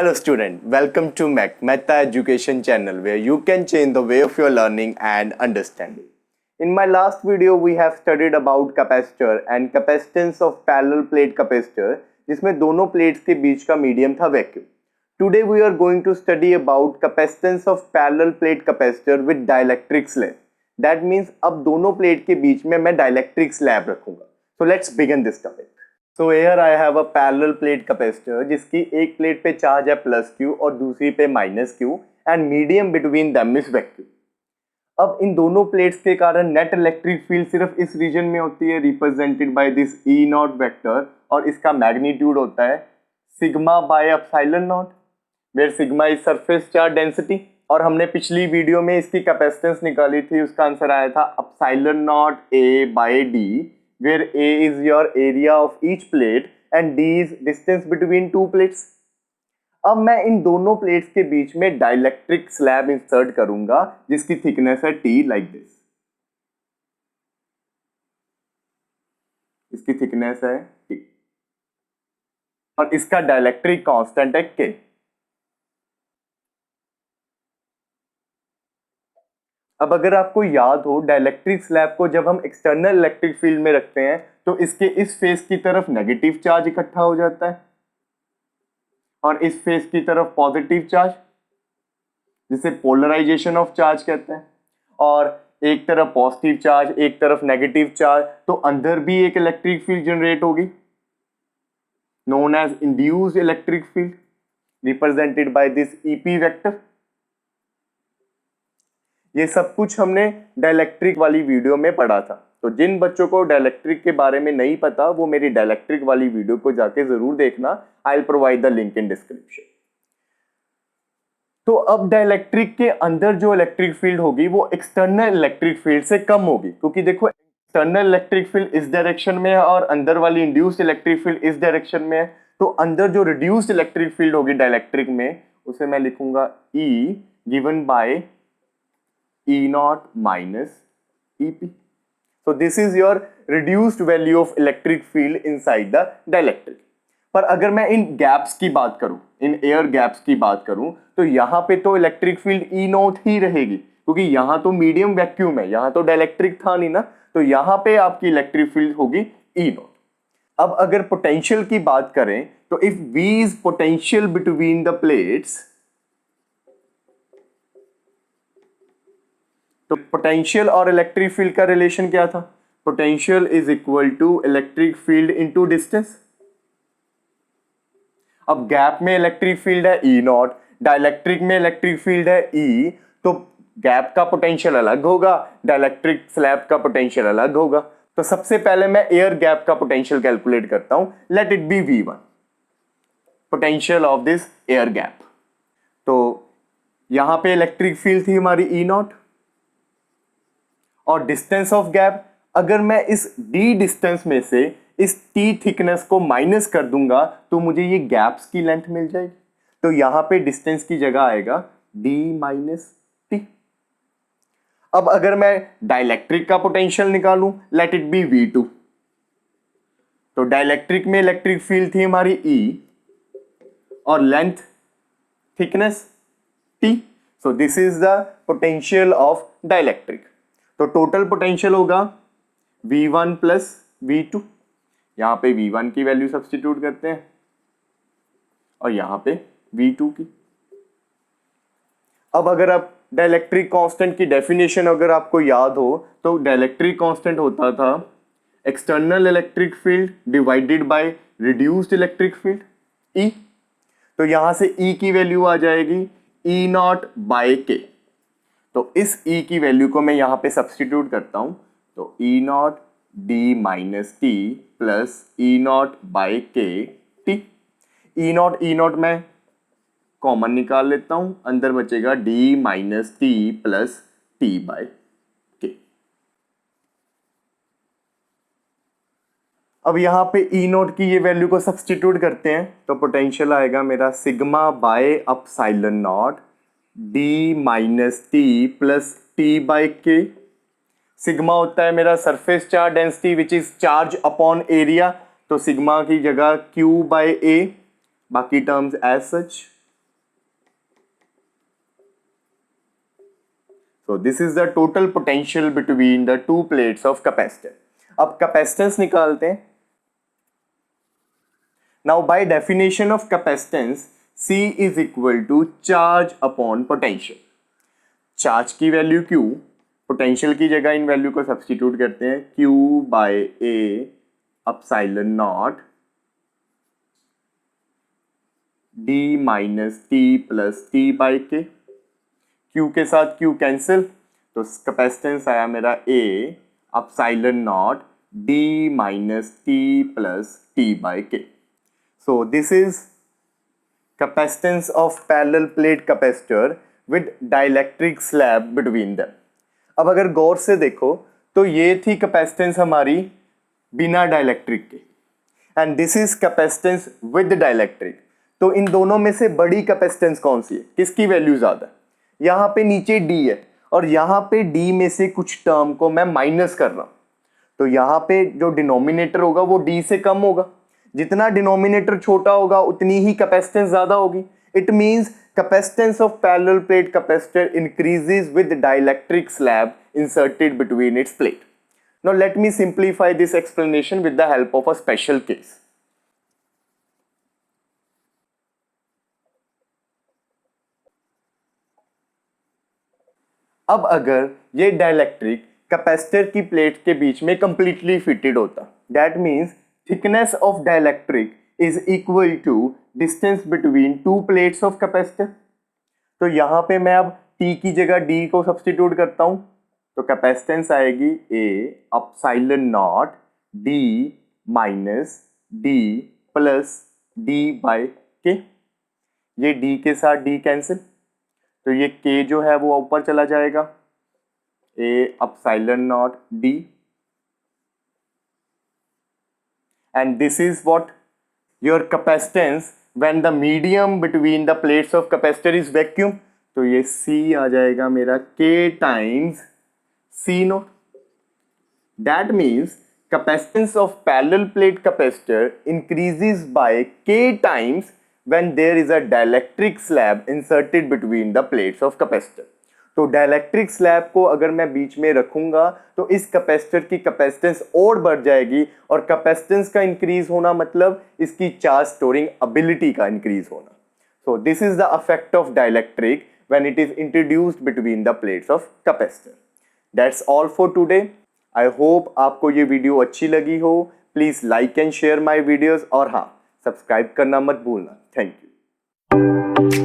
Hello student, welcome to Meta Education channel where you can change the way of your learning and understanding. In my last video we have studied about capacitor and capacitance of parallel plate capacitor जिसमें दोनों plates के बीच का medium था vacuum. Today we are going to study about capacitance of parallel plate capacitor with dielectric slab. That means अब दोनों plate के बीच में मैं dielectric slab रखूंगा. So let's begin this topic. So here I have a parallel plate capacitor जिसकी एक plate पे चार्ज है प्लस क्यू और दूसरी पे minus Q and medium between them is vacuum. अब इन दोनों प्लेट्स के कारण नेट इलेक्ट्रिक फील्ड सिर्फ इस रीजन में होती है represented by this E naught vector और इसका मैग्नीट्यूड होता है sigma by epsilon naught where sigma is surface charge density. और हमने पिछली वीडियो में इसकी कैपेसिटेंस निकाली थी, उसका आंसर आया था epsilon naught A by D where A is your area of each plate and D is distance between two plates. अब मैं इन दोनों प्लेट्स के बीच में डाइलेक्ट्रिक स्लैब इंसर्ट करूंगा जिसकी थिकनेस है T लाइक दिस. इसकी थिकनेस है T और इसका डाइलेक्ट्रिक कांस्टेंट है K. अब अगर आपको याद हो डाइलेक्ट्रिक स्लैब को जब हम एक्सटर्नल इलेक्ट्रिक फील्ड में रखते हैं तो इसके इस फेस की तरफ नेगेटिव चार्ज इकट्ठा हो जाता है और इस फेस की तरफ पॉजिटिव चार्ज जिसे पोलराइजेशन ऑफ चार्ज कहते हैं. और एक तरफ पॉजिटिव चार्ज एक तरफ नेगेटिव चार्ज तो अंदर भी एक इलेक्ट्रिक फील्ड जनरेट होगी known as induced electric field represented by this EP vector. ये सब कुछ हमने डाइलेक्ट्रिक वाली वीडियो में पढ़ा था. तो जिन बच्चों को डाइलेक्ट्रिक के बारे में नहीं पता वो मेरी डाइलेक्ट्रिक वाली वीडियो को जाके जरूर देखना. I will provide the link in description. तो अब डाइलेक्ट्रिक के अंदर जो इलेक्ट्रिक फील्ड होगी वो एक्सटर्नल इलेक्ट्रिक फील्ड से कम होगी क्योंकि देखो एक्सटर्नल इलेक्ट्रिक फील्ड इस डायरेक्शन में है और अंदर वाली इंड्यूस्ड इलेक्ट्रिक फील्ड इस डायरेक्शन में है. तो अंदर जो रिड्यूस्ड इलेक्ट्रिक फील्ड होगी डाइलेक्ट्रिक में उसे मैं लिखूंगा E given by E naught minus EP. So this is your reduced value of electric field inside the dielectric. पर अगर मैं इन गैप्स की बात करूं, इन एयर गैप्स की बात करूं तो यहाँ पे तो इलेक्ट्रिक फील्ड E नॉट ही रहेगी क्योंकि यहाँ तो मीडियम वैक्यूम है, यहाँ तो डाइलेक्ट्रिक था नहीं ना. तो यहाँ पे आपकी इलेक्ट्रिक फील्ड होगी E नॉट. अब अगर पोटेंशियल की बात करें तो if V is potential between the plates तो पोटेंशियल और इलेक्ट्रिक फील्ड का रिलेशन क्या था? Potential is equal to electric field into distance. अब गैप में इलेक्ट्रिक फील्ड है E नॉट, डाइलेक्ट्रिक में इलेक्ट्रिक फील्ड है E, तो गैप का पोटेंशियल अलग होगा, डाइलेक्ट्रिक स्लैब का पोटेंशियल अलग होगा. तो सबसे पहले मैं एयर गैप का पोटेंशियल कैलकुलेट करता हूं. Let it be V1 potential of this air gap. तो यहां पे इलेक्ट्रिक फील्ड थी हमारी E नॉट और डिस्टेंस ऑफ गैप अगर मैं इस d डिस्टेंस में से इस t थिकनेस को माइनस कर दूंगा तो मुझे ये गैप्स की लेंथ मिल जाएगी. तो यहां पे डिस्टेंस की जगह आएगा d माइनस टी. अब अगर मैं डाइलेक्ट्रिक का पोटेंशियल निकालूं लेट इट बी V2. तो डाइलेक्ट्रिक में इलेक्ट्रिक फील्ड थी हमारी E और length thickness t. So this is the potential of dielectric. तो टोटल पोटेंशियल होगा V1 प्लस V2. यहां पे V1 की वैल्यू सब्स्टिट्यूट करते हैं और यहां पे V2 की. अब अगर आप डाइलेक्ट्रिक कांस्टेंट की डेफिनेशन अगर आपको याद हो तो डाइलेक्ट्रिक कांस्टेंट होता था external electric field divided by reduced electric field E. तो यहां से E की वैल्यू आ जाएगी E नॉट बाय K. तो इस E की वैल्यू को मैं यहाँ पे सब्स्टिट्यूट करता हूँ. तो E not D minus T plus E not by के टी. E नॉट मैं कॉमन निकाल लेता हूँ, अंदर बचेगा D minus T plus T by के. अब यहाँ पे E नॉट की ये वैल्यू को सब्स्टिट्यूट करते हैं तो पोटेंशियल आएगा मेरा sigma by epsilon naught d minus T plus T by K. Sigma होता है मेरा surface charge density which is charge upon area. तो सिग्मा की जगह Q बाय A, बाकी terms as such. So this is the total potential between the two plates of capacitor. अब capacitance निकालते हैं. Now by definition of capacitance, C is equal to charge upon potential. Charge की value Q, potential की जगह इन value को substitute करते हैं Q by A epsilon naught D minus T plus T by K. Q के साथ Q cancel, तो कैपेसिटेंस आया मेरा A epsilon naught D minus T plus T by K. So this is capacitance of parallel plate capacitor with dielectric slab between them. अब अगर गौर से देखो तो ये थी कैपेसिटेंस हमारी बिना डाइलेक्ट्रिक के, and this is capacitance with dielectric. तो इन दोनों में से बड़ी कैपेसिटेंस कौन सी है, किसकी वैल्यू ज्यादा है? यहाँ पे नीचे D है और यहाँ पे D में से कुछ टर्म को मैं माइनस कर रहा हूँ, तो यहाँ पे जो डिनोमिनेटर होगा वो D से कम होगा. जितना डिनोमिनेटर छोटा होगा उतनी ही कैपेसिटेंस ज्यादा होगी. It means capacitance of parallel plate capacitor increases with dielectric slab inserted between its plate. Now let me simplify this explanation with the help of a special case. अब अगर ये डाइलेक्ट्रिक कैपेसिटर की plate के बीच में completely fitted होता, that means thickness of dielectric is equal to distance between two plates of capacitor. तो यहां पे मैं अब T की जगह D को सब्स्टिट्यूट करता हूं, तो कैपेसिटेंस आएगी A epsilon naught D minus D plus D by K. ये D के साथ D कैंसिल, तो ये K जो है वो ऊपर चला जाएगा, A epsilon naught D, and this is what your capacitance when the medium between the plates of capacitor is vacuum. तो ये C आ जाएगा मेरा K times C naught. That means capacitance of parallel plate capacitor increases by K times when there is a dielectric slab inserted between the plates of capacitor. तो dielectric slab को अगर मैं बीच में रखूंगा तो इस कैपेसिटर की कैपेसिटेंस और बढ़ जाएगी, और कैपेसिटेंस का इंक्रीज होना मतलब इसकी चार्ज स्टोरिंग एबिलिटी का इंक्रीज होना. So this is the effect of dielectric when it is introduced between the plates of capacitor. That's all for today. I hope आपको ये वीडियो अच्छी लगी हो. Please like and share my videos, और हाँ, subscribe करना मत भूलना. Thank you.